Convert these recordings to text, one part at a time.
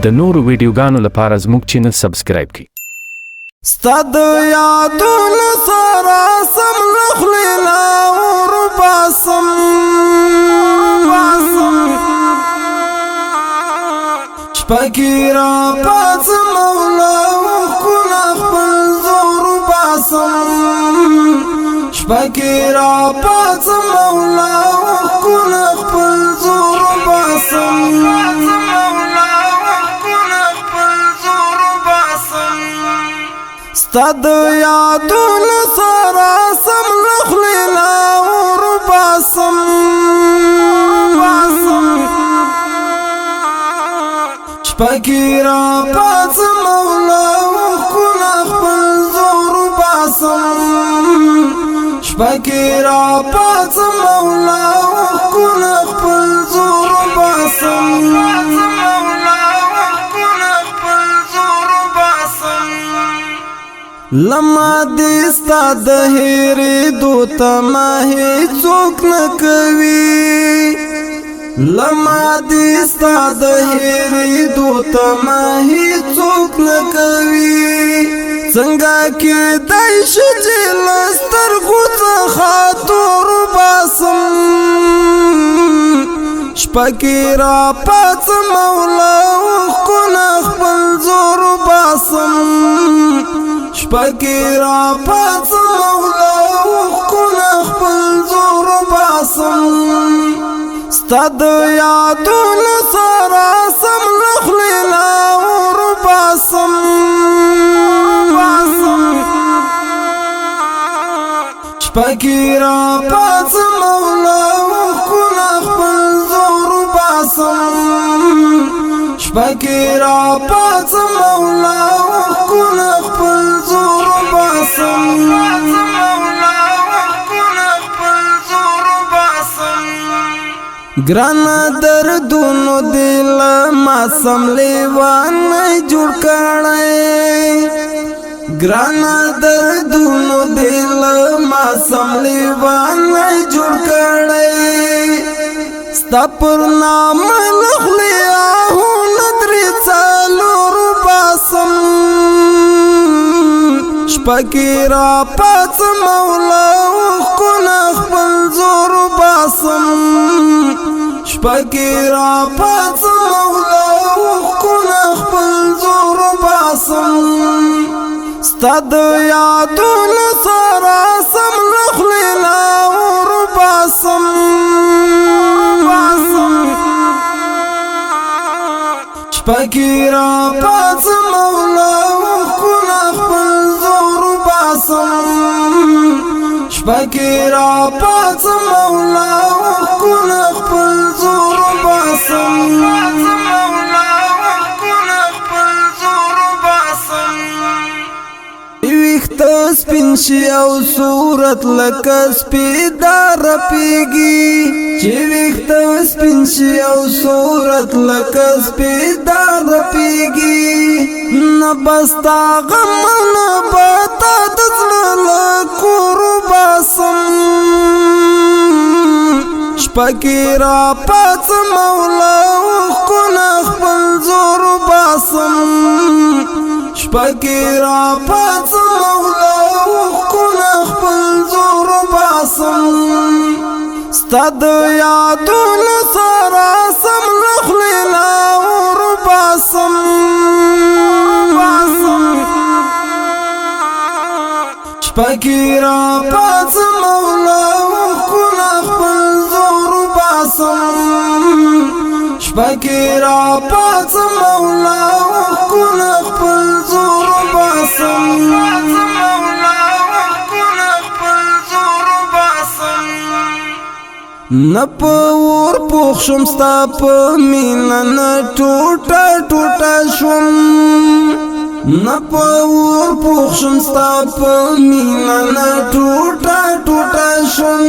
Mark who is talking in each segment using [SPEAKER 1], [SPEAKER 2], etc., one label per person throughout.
[SPEAKER 1] د نورو ویډیوګانو لپاره زموږ چینل سبسکرایب کړئ.
[SPEAKER 2] ستاد یادونه سره سم لخلیلا ور باسم شپکی را پاس مولا وکنا خپل زور باسم شپکی را پاس مولا وکنا خپل زور باسم ستاد یادونه سره سم لخلیلا ور باسم شپکی را پاس مولا وکنا خپل زور باسم شپکی را پاس مولا وکنا خپل زور باسم لما دستا د هېرې دوته ما هیڅوک نه کوي لما دستا د هېرې دوته ما هیڅوک نه کوي څنګه کېدای شي چې له سترګو څخه تور باسم شپکی را پاڅم مولا وکنا خپل زور باسم شپکی را پاڅم مولا وکنا خپل زور باسم ستاد یادونه سره سم لخلیلا ور باسم شپکی را پاڅم مولا وکنا خپل زور باسم شپکی را پاڅم مولا وکنا خپل زور باسم ګرانه دردونو دل ما سم لیوان جوړ کړی ګرانه دردونو دل ما سم لیوان جوړ کړی ستا پر نام لخلیا هو ندري څلور باسم شپکی را پاڅم مولا وکنا خپل زور باسم شپکی را پاڅم مولا وکنا خپل زور باسم ستاد یادونه سره سم لخلیلا ور باسم شپکی را پاڅم مولا وکنا خپل زور باسم شپکی را پاڅم مولا وکنا خپل زور باسم ویخت سپین شي او صورت لکه سپیدار پیږي چې ویخت سپین شي او صورت لکه سپیدار پیږي نه بستا غم نه پتا د زړه کور باسم شپکی را پاڅم مولا وکنا خپل زور باسم شپکی را پاڅم مولا وکنا خپل زور باسم ستاد یادونه سره سم لخلیلا ور باسم شپکی را پاڅم مولا وکنا خپل زور باسم شپکی را پاڅم مولا وکنا خپل زور باسم نپور پوخ شم ستا په مینا نه ټوټه ټوټه شم نپور پوخ شم ستا په مینا نه ټوټه ټوټه شم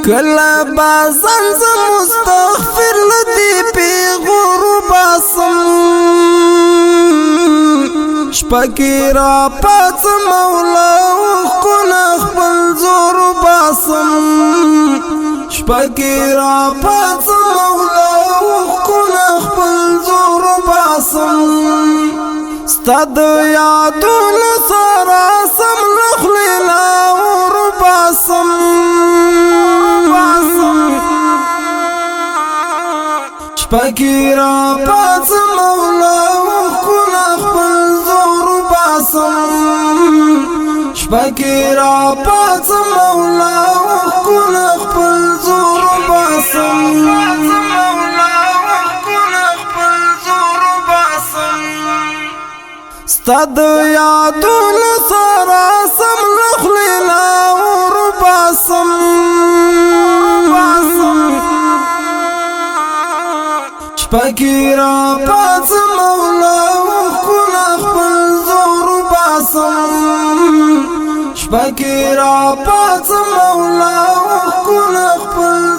[SPEAKER 2] کله بازن ز مستغفر لدی پیغور باسم شپکی را پاڅم مولا وکنا خپل زور باسم شپکی را پاڅم مولا وکنا خپل زور باسم ستاد یادون سرا سم لخلینا ور باسم شپکی را پاس مولا وکنا خپل زور باسم شپکی را پاس مولا وکنا خپل زور باسم ستاد یادون سرا سم لخلینا ور باسم شپکی را پاس مولا وکنا خپل زور باسم شپکی را پاس مولا وکنا خپل